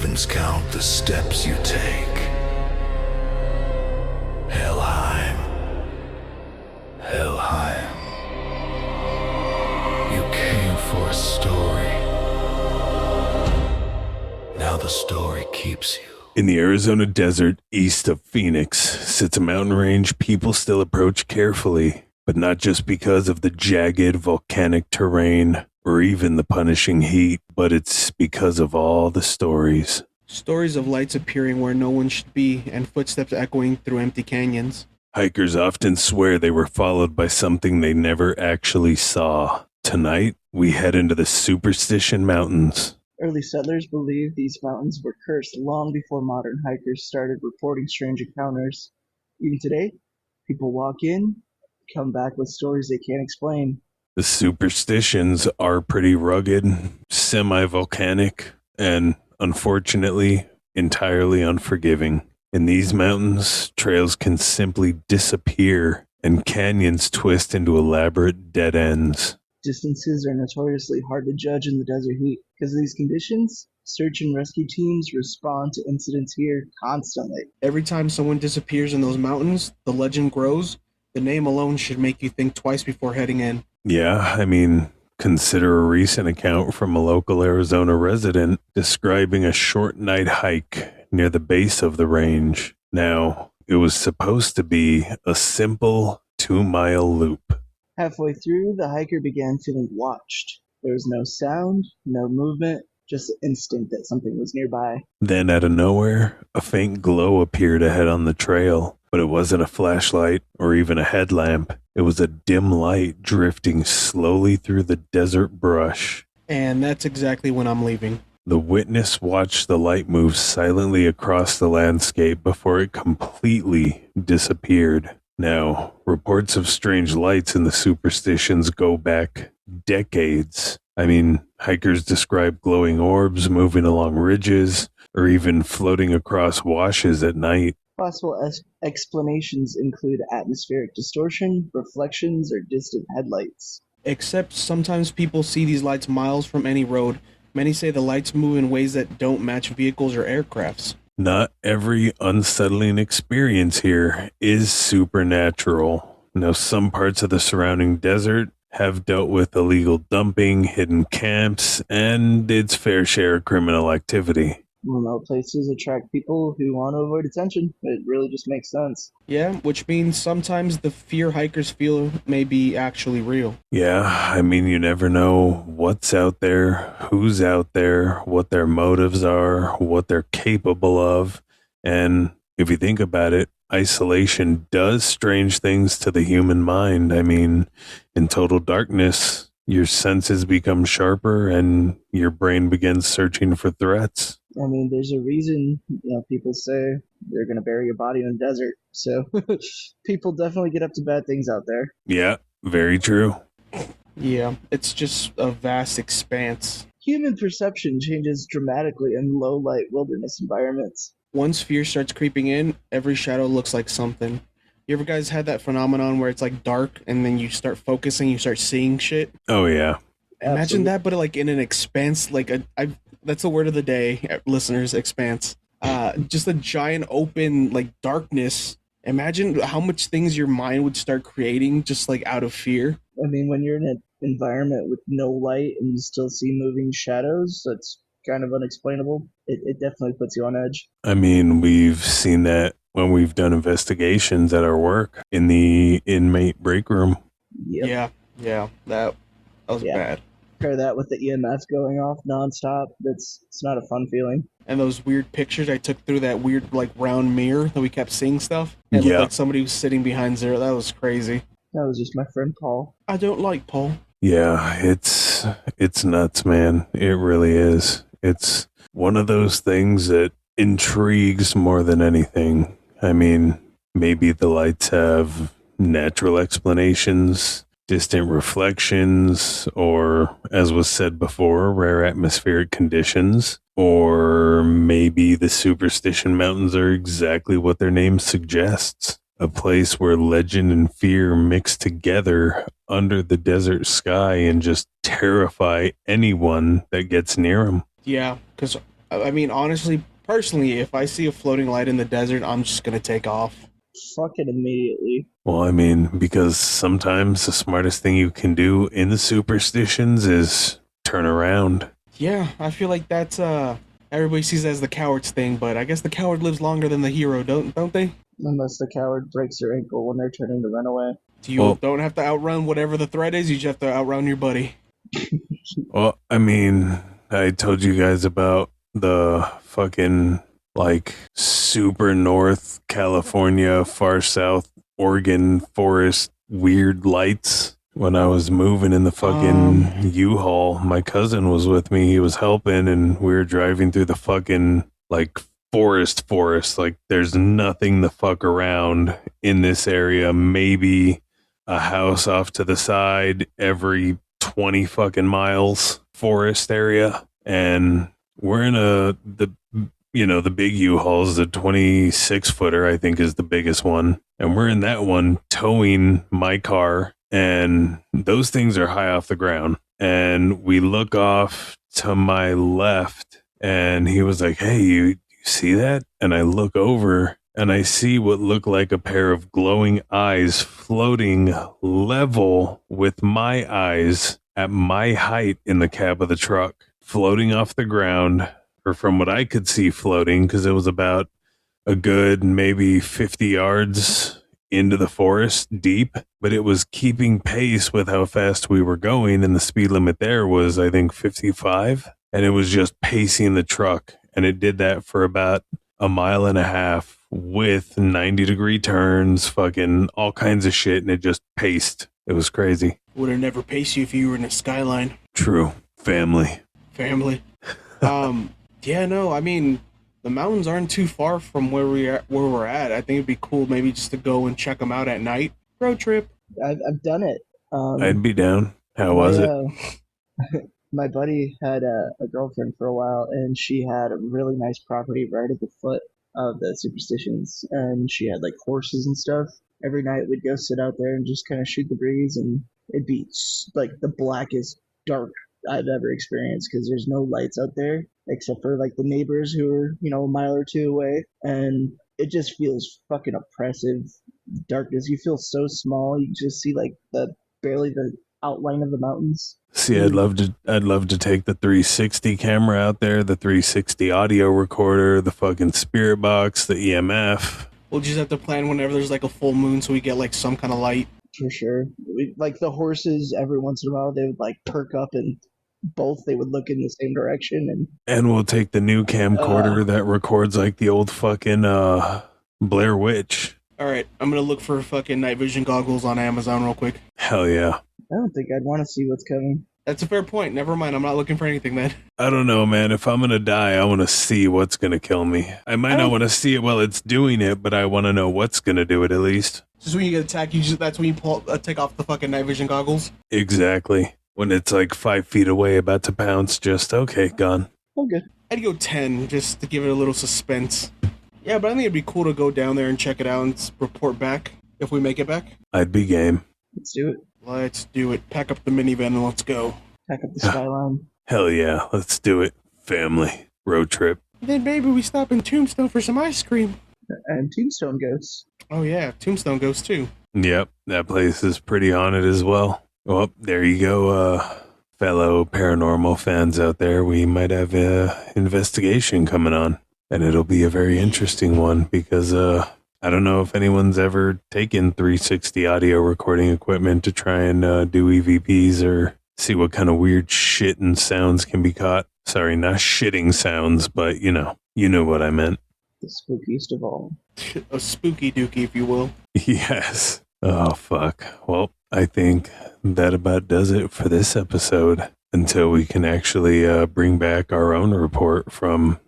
Ravens count the steps you take. Helheim. Helheim. You came for a story. Now the story keeps you. In the Arizona desert east of Phoenix sits a mountain range people still approach carefully, but not just because of the jagged volcanic terrain or even the punishing heat, but it's because of all the stories. Stories of lights appearing where no one should be and footsteps echoing through empty canyons. Hikers often swear they were followed by something they never actually saw. Tonight, we head into the Superstition Mountains. Early settlers believed these mountains were cursed long before modern hikers started reporting strange encounters. Even today, people walk in, come back with stories they can't explain. The superstitions are pretty rugged, semi-volcanic, and unfortunately, entirely unforgiving. In these mountains, trails can simply disappear and canyons twist into elaborate dead ends. Distances are notoriously hard to judge in the desert heat. Because of these conditions, search and rescue teams respond to incidents here constantly. Every time someone disappears in those mountains, the legend grows. The name alone should make you think twice before heading in. Yeah, I mean, consider a recent account from a local Arizona resident describing a short night hike near the base of the range. Now, it was supposed to be a simple 2-mile loop. Halfway through, the hiker began feeling watched. There was no sound, no movement, just the instinct that something was nearby. Then, out of nowhere, a faint glow appeared ahead on the trail, but it wasn't a flashlight or even a headlamp. It was a dim light drifting slowly through the desert brush. And that's exactly when I'm leaving. The witness watched the light move silently across the landscape before it completely disappeared. Now, reports of strange lights in the superstitions go back decades. I mean, hikers describe glowing orbs moving along ridges or even floating across washes at night. Possible explanations include atmospheric distortion, reflections, or distant headlights. Except sometimes people see these lights miles from any road. Many say the lights move in ways that don't match vehicles or aircrafts. Not every unsettling experience here is supernatural. Now, some parts of the surrounding desert have dealt with illegal dumping, hidden camps, and its fair share of criminal activity. Remote places attract people who want to avoid attention. It really just makes sense. Yeah, which means sometimes the fear hikers feel may be actually real. Yeah, I mean, you never know what's out there, who's out there, what their motives are, what they're capable of. And if you think about it, isolation does strange things to the human mind. I mean, in total darkness, your senses become sharper and your brain begins searching for threats. I mean, there's a reason, people say they're going to bury your body in the desert. So people definitely get up to bad things out there. Yeah, very true. Yeah, it's just a vast expanse. Human perception changes dramatically in low-light wilderness environments. Once fear starts creeping in, every shadow looks like something. You ever guys had that phenomenon where it's like dark and then you start focusing, you start seeing shit? Oh, yeah. Imagine Absolutely. that, but like in an expanse, that's the word of the day, listeners, expanse. Just a giant open, like, darkness. Imagine how much things your mind would start creating just like out of fear. I mean, when you're in an environment with no light and you still see moving shadows, that's kind of unexplainable. It definitely puts you on edge. I mean, we've seen that when we've done investigations at our work in the inmate break room. Yep. Yeah, that was bad. Pair that with the EMF going off nonstop. It's not a fun feeling. And those weird pictures I took through that weird, like, round mirror that we kept seeing stuff. It looked like somebody was sitting behind Zero. That was crazy. That was just my friend Paul. I don't like Paul. Yeah, it's nuts, man. It really is. It's one of those things that intrigues more than anything. I mean, maybe the lights have natural explanations, distant reflections, or, as was said before, rare atmospheric conditions. Or maybe the Superstition Mountains are exactly what their name suggests. A place where legend and fear mix together under the desert sky and just terrify anyone that gets near them. Yeah, because I mean, honestly, personally, if I see a floating light in the desert, I'm just gonna take off. Fucking immediately. Well, I mean, because sometimes the smartest thing you can do in the superstitions is turn around. Yeah, I feel like that's everybody sees it as the coward's thing, but I guess the coward lives longer than the hero, don't they? Unless the coward breaks their ankle when they're turning to run away. You Well- don't have to outrun whatever the threat is, you just have to outrun your buddy. Well, I mean, I told you guys about the fucking, like, super north California, far south Oregon forest weird lights. When I was moving in the fucking U-Haul, my cousin was with me. He was helping, and we were driving through the fucking, like, forest. Like, there's nothing the fuck around in this area. Maybe a house off to the side every 20 fucking miles, forest area. And we're in the big U-Hauls, the 26 footer, I think, is the biggest one. And we're in that one towing my car, and those things are high off the ground. And we look off to my left, and he was like, "Hey, you see that?" And I look over, and I see what looked like a pair of glowing eyes floating level with my eyes at my height in the cab of the truck, floating off the ground, or from what I could see floating, because it was about a good maybe 50 yards into the forest deep, but it was keeping pace with how fast we were going, and the speed limit there was, I think, 55, and it was just pacing the truck, and it did that for about a mile and a half with 90-degree turns, fucking all kinds of shit, and it just paced. It was crazy. Would have never paced you if you were in a skyline. True. Family. Yeah, no, I mean, the mountains aren't too far from where we're at. I think it'd be cool maybe just to go and check them out at night. Road trip. I've done it. I'd be down. How was it? My buddy had a girlfriend for a while, and she had a really nice property right at the foot of the Superstitions, and she had like horses and stuff. Every night we'd go sit out there and just kind of shoot the breeze, and it'd be like the blackest dark I've ever experienced, because there's no lights out there except for like the neighbors who are, a mile or two away, and it just feels fucking oppressive. Darkness, you feel so small, you just see like barely the outline of the mountains. See, I'd love to take the 360 camera out there, the 360 audio recorder, the fucking spirit box, the EMF. We'll just have to plan whenever there's like a full moon so we get like some kind of light. For sure. Like the horses, every once in a while, they would like perk up, and they would look in the same direction. And we'll take the new camcorder that records like the old fucking Blair Witch. All right, I'm going to look for fucking night vision goggles on Amazon real quick. Hell yeah. I don't think I'd want to see what's coming. That's a fair point. Never mind. I'm not looking for anything then. I don't know, man. If I'm going to die, I want to see what's going to kill me. I might not want to see it while it's doing it, but I want to know what's going to do it at least. Just when you get attacked, that's when you take off the fucking night vision goggles? Exactly. When it's like 5 feet away, about to pounce, just, okay, gone. Oh, good. I'd go 10 just to give it a little suspense. Yeah, but I think it'd be cool to go down there and check it out and report back if we make it back. I'd be game. Let's do it. Let's do it. Pack up the minivan and let's go. Pack up the skyline. Hell yeah, let's do it. Family. Road trip. Then maybe we stop in Tombstone for some ice cream. And Tombstone Ghosts. Oh yeah, Tombstone goes too. Yep, that place is pretty haunted as well. Well, there you go, fellow paranormal fans out there. We might have an investigation coming on, and it'll be a very interesting one because I don't know if anyone's ever taken 360 audio recording equipment to try and do EVPs or see what kind of weird shit and sounds can be caught. Sorry, not shitting sounds, but you know what I meant. The spookiest of all. A spooky dookie, if you will. Yes. Oh, fuck. Well, I think that about does it for this episode until we can actually bring back our own report from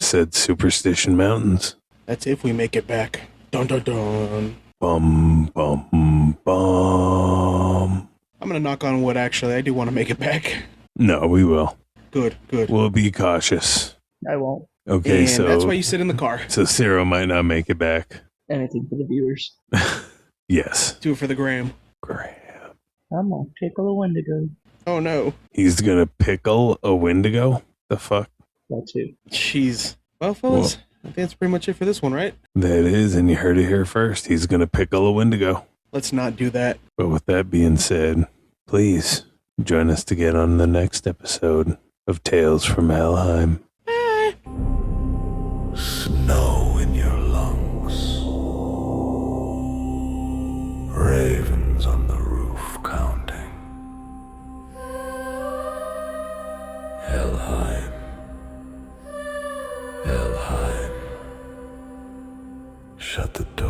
said Superstition Mountains. That's if we make it back. Dun dun dun. Bum, bum, bum. I'm gonna knock on wood, actually. I do want to make it back. No, we will. Good. We'll be cautious. I won't. Okay, And so that's why you sit in the car. So Cyril might not make it back. Anything for the viewers. Yes. Do it for the gram. Graham. I'm gonna pickle a Wendigo. Oh no. He's gonna pickle a Wendigo? The fuck? that too. Jeez. Well, fellas, I think that's pretty much it for this one, right? That is, and you heard it here first. He's going to pickle a Wendigo. Let's not do that. But with that being said, please join us again on the next episode of Tales from Helheim. Snow in your lungs. Ravens on the roof counting. Helheim. Helheim. Shut the door.